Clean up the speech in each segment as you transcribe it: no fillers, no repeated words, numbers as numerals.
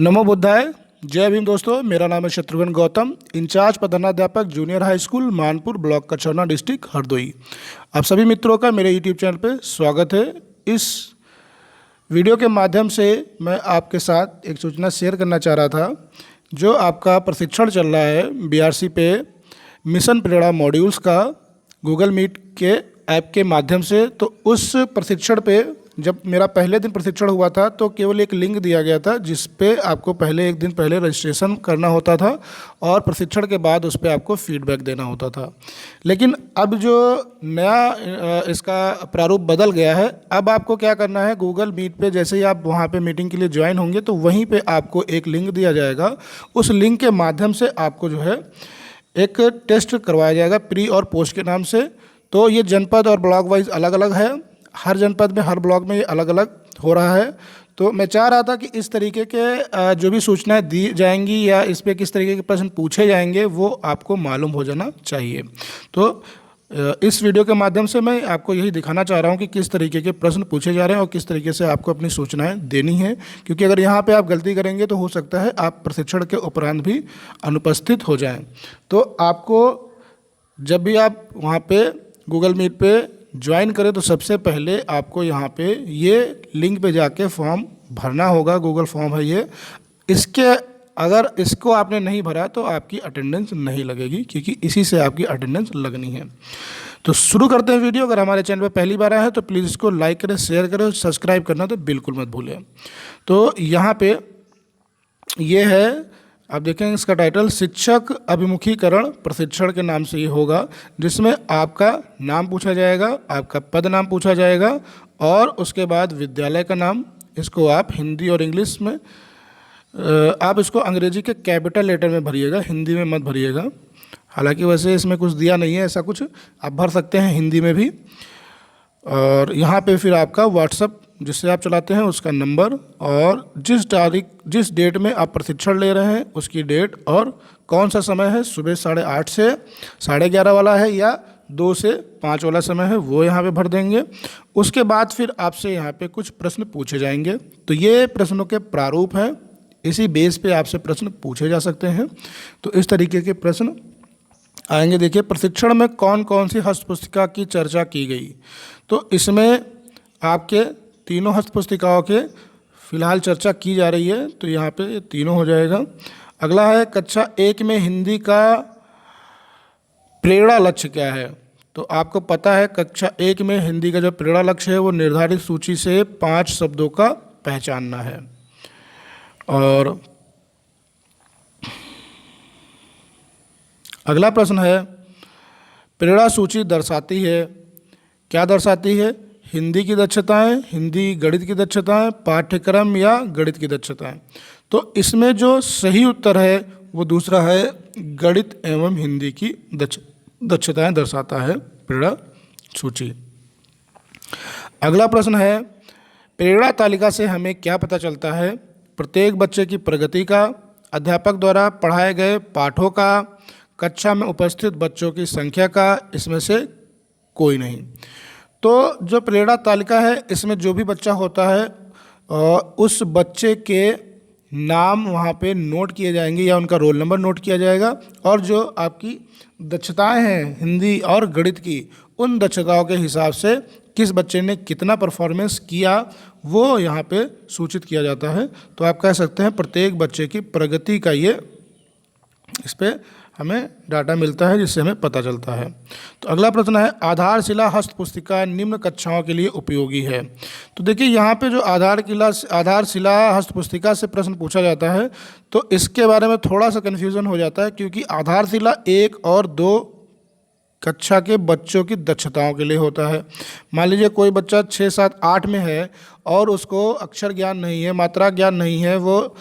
नमो बुद्धाय। जय भीम दोस्तों, मेरा नाम है शत्रुघ्न गौतम, इंचार्ज प्रधानाध्यापक junior high school Manpur block Kachhauna district Hardoi. आप सभी मित्रों का मेरे यूट्यूब चैनल पे स्वागत है। इस वीडियो के माध्यम से मैं आपके साथ एक सूचना शेयर करना चाह रहा था। जो आपका प्रशिक्षण चल रहा है बीआरसी पे मिशन प्रेरणा मॉड्यूल्स का गूगल मीट के ऐप के माध्यम से, तो उस प्रशिक्षण पे जब मेरा पहले दिन प्रशिक्षण हुआ था तो केवल एक लिंक दिया गया था जिस पे आपको पहले एक दिन पहले रजिस्ट्रेशन करना होता था और प्रशिक्षण के बाद उस पर आपको फीडबैक देना होता था। लेकिन अब जो नया इसका प्रारूप बदल गया है, अब आपको क्या करना है, गूगल मीट पे जैसे ही आप वहाँ पे मीटिंग के लिए ज्वाइन होंगे तो वहीं पे आपको एक लिंक दिया जाएगा। उस लिंक के माध्यम से आपको जो है एक टेस्ट करवाया जाएगा प्री और पोस्ट के नाम से। तो ये जनपद और ब्लॉक वाइज अलग अलग है, हर जनपद में हर ब्लॉक में ये अलग अलग हो रहा है। तो मैं चाह रहा था कि इस तरीके के जो भी सूचनाएं दी जाएंगी या इस पे किस तरीके के प्रश्न पूछे जाएंगे वो आपको मालूम हो जाना चाहिए। तो इस वीडियो के माध्यम से मैं आपको यही दिखाना चाह रहा हूँ कि किस तरीके के प्रश्न पूछे जा रहे हैं और किस तरीके से आपको अपनी सूचनाएं देनी है, क्योंकि अगर यहाँ पे आप गलती करेंगे तो हो सकता है आप प्रशिक्षण के उपरांत भी अनुपस्थित हो जाएं। तो आपको जब भी आप वहाँ पे गूगल मीट पे ज्वाइन करें तो सबसे पहले आपको यहाँ पे ये लिंक पे जाके फॉर्म भरना होगा। गूगल फॉर्म है ये, इसके अगर इसको आपने नहीं भरा तो आपकी अटेंडेंस नहीं लगेगी, क्योंकि इसी से आपकी अटेंडेंस लगनी है। तो शुरू करते हैं वीडियो। अगर हमारे चैनल पे पहली बार आया है तो प्लीज़ इसको लाइक करें, शेयर करें और सब्सक्राइब करना तो बिल्कुल मत भूलें। तो यहाँ पे ये है, आप देखेंगे इसका टाइटल शिक्षक अभिमुखीकरण प्रशिक्षण के नाम से ये होगा, जिसमें आपका नाम पूछा जाएगा, आपका पद नाम पूछा जाएगा और उसके बाद विद्यालय का नाम। इसको आप हिंदी और इंग्लिश में आप इसको अंग्रेजी के कैपिटल लेटर में भरिएगा, हिंदी में मत भरिएगा। हालांकि वैसे इसमें कुछ दिया नहीं है ऐसा कुछ, आप भर सकते हैं हिंदी में भी। और यहाँ पे फिर आपका व्हाट्सअप जिससे आप चलाते हैं उसका नंबर और जिस डेट में आप प्रशिक्षण ले रहे हैं उसकी डेट और कौन सा समय है, सुबह 8:30 से 11:30 वाला है या 2 से 5 वाला समय है, वो यहाँ पे भर देंगे। उसके बाद फिर आपसे यहाँ पे कुछ प्रश्न पूछे जाएंगे। तो ये प्रश्नों के प्रारूप हैं, इसी बेस पे आपसे प्रश्न पूछे जा सकते हैं। तो इस तरीके के प्रश्न आएंगे। देखिए, प्रशिक्षण में कौन कौन सी हस्तपुस्तिका की चर्चा की गई। तो इसमें आपके तीनों हस्तपुस्तिकाओं के फिलहाल चर्चा की जा रही है, तो यहाँ पे तीनों हो जाएगा। अगला है कक्षा 1 में हिंदी का प्रेरणा लक्ष्य क्या है। तो आपको पता है कक्षा 1 में हिंदी का जो प्रेरणा लक्ष्य है वो निर्धारित सूची से 5 शब्दों का पहचानना है। और अगला प्रश्न है, प्रेरणा सूची दर्शाती है, क्या दर्शाती है, हिंदी की दक्षताएं, हिंदी गणित की दक्षताएं, पाठ्यक्रम या गणित की दक्षताएं। तो इसमें जो सही उत्तर है वो दूसरा है, गणित एवं हिंदी की दक्षताएं दर्शाता है प्रेरणा सूची। अगला प्रश्न है, प्रेरणा तालिका से हमें क्या पता चलता है, प्रत्येक बच्चे की प्रगति का, अध्यापक द्वारा पढ़ाए गए पाठों का, कक्षा में उपस्थित बच्चों की संख्या का, इसमें से कोई नहीं। तो जो प्रेरणा तालिका है इसमें जो भी बच्चा होता है उस बच्चे के नाम वहाँ पे नोट किए जाएंगे या उनका रोल नंबर नोट किया जाएगा, और जो आपकी दक्षताएं हैं हिंदी और गणित की, उन दक्षताओं के हिसाब से किस बच्चे ने कितना परफॉर्मेंस किया वो यहाँ पे सूचित किया जाता है। तो आप कह सकते हैं प्रत्येक बच्चे की प्रगति का ये इस पर हमें डाटा मिलता है जिससे हमें पता चलता है। तो अगला प्रश्न है, आधारशिला हस्तपुस्तिका निम्न कक्षाओं के लिए उपयोगी है। तो देखिए, यहाँ पे जो आधारशिला हस्तपुस्तिका से प्रश्न पूछा जाता है तो इसके बारे में थोड़ा सा कन्फ्यूज़न हो जाता है, क्योंकि आधारशिला 1 और 2 कक्षा के बच्चों की दक्षताओं के लिए होता है। मान लीजिए कोई बच्चा 6, 7, 8 में है और उसको अक्षर ज्ञान नहीं है, मात्रा ज्ञान नहीं है, वो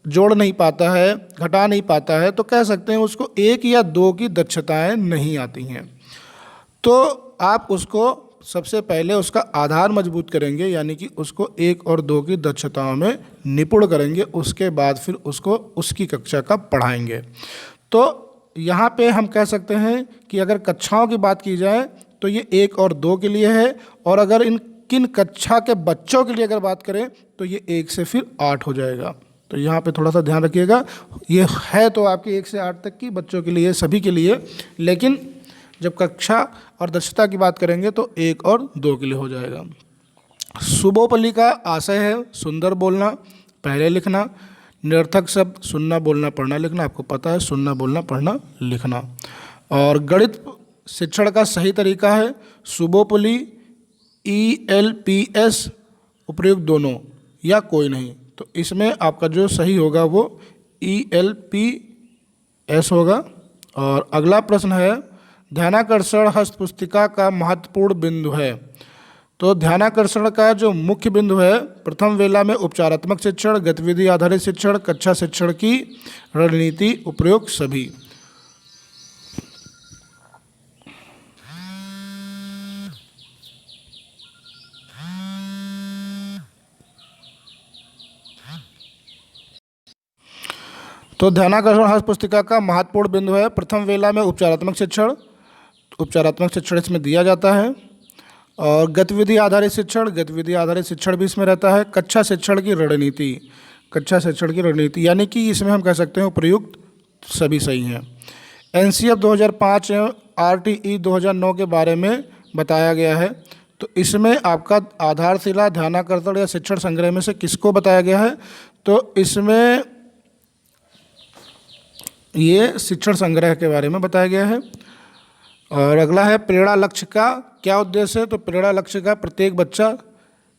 जोड़ नहीं पाता है, घटा नहीं पाता है, तो कह सकते हैं उसको 1 या 2 की दक्षताएं नहीं आती हैं। तो आप उसको सबसे पहले उसका आधार मजबूत करेंगे, यानी कि उसको 1 और 2 की दक्षताओं में निपुण करेंगे, उसके बाद फिर उसको उसकी कक्षा का पढ़ाएंगे। तो यहाँ पे हम कह सकते हैं कि अगर कक्षाओं की बात की जाए तो ये 1 और 2 के लिए है, और अगर इन किन कक्षा के बच्चों के लिए अगर बात करें तो ये 1 से फिर 8 हो जाएगा। तो यहाँ पे थोड़ा सा ध्यान रखिएगा। ये है तो आपकी 1 से 8 तक की बच्चों के लिए, सभी के लिए, लेकिन जब कक्षा और दक्षता की बात करेंगे तो 1 और 2 के लिए हो जाएगा। सुबोपली का आशय है सुंदर बोलना, पहले लिखना, निरर्थक शब्द सुनना बोलना पढ़ना लिखना, आपको पता है सुनना बोलना पढ़ना लिखना। और गणित शिक्षण का सही तरीका है सुबोपली, ELPS, उपयुक्त दोनों या कोई नहीं। तो इसमें आपका जो सही होगा वो ELPS होगा। और अगला प्रश्न है ध्यानाकर्षण हस्त पुस्तिका का महत्वपूर्ण बिंदु है। तो ध्यानाकर्षण का जो मुख्य बिंदु है, प्रथम वेला में उपचारात्मक शिक्षण, गतिविधि आधारित शिक्षण, कक्षा शिक्षण की रणनीति, उपयोग सभी। तो ध्यानाकर्षण हस्त पुस्तिका का महत्वपूर्ण बिंदु है प्रथम वेला में उपचारात्मक शिक्षण, उपचारात्मक शिक्षण इसमें दिया जाता है। और गतिविधि आधारित शिक्षण, गतिविधि आधारित शिक्षण भी इसमें रहता है। कक्षा शिक्षण की रणनीति, कक्षा शिक्षण की रणनीति, यानी कि इसमें हम कह सकते हैं उपयुक्त सभी सही हैं। NCF 2005 एवं RTE 2009 के बारे में बताया गया है। तो इसमें आपका आधारशिला ध्यानाकर्षण या शिक्षण संग्रह में से किसको बताया गया है? तो इसमें ये शिक्षण संग्रह के बारे में बताया गया है। और अगला है प्रेरणा लक्ष्य का क्या उद्देश्य है? तो प्रेरणा लक्ष्य का प्रत्येक बच्चा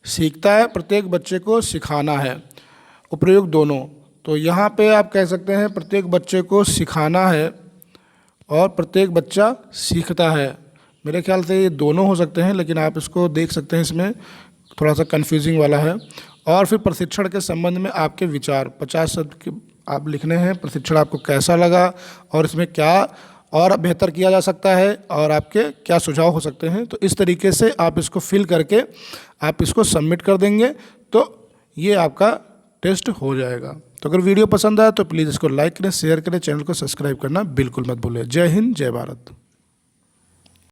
सीखता है, प्रत्येक बच्चे को सिखाना है, उपयुक्त दोनों। तो यहाँ पे आप कह सकते हैं प्रत्येक बच्चे को सिखाना है और प्रत्येक बच्चा सीखता है। मेरे ख्याल से ये दोनों हो सकते हैं, लेकिन आप इसको देख सकते हैं, इसमें थोड़ा सा कन्फ्यूजिंग वाला है। और फिर प्रशिक्षण के संबंध में आपके विचार 50 शब्द के आप लिखने हैं। प्रशिक्षण आपको कैसा लगा और इसमें क्या और बेहतर किया जा सकता है और आपके क्या सुझाव हो सकते हैं। तो इस तरीके से आप इसको फिल करके आप इसको सबमिट कर देंगे तो ये आपका टेस्ट हो जाएगा। तो अगर वीडियो पसंद आए तो प्लीज़ इसको लाइक करें, शेयर करें, चैनल को सब्सक्राइब करना बिल्कुल मत भूलें। जय हिंद, जय भारत।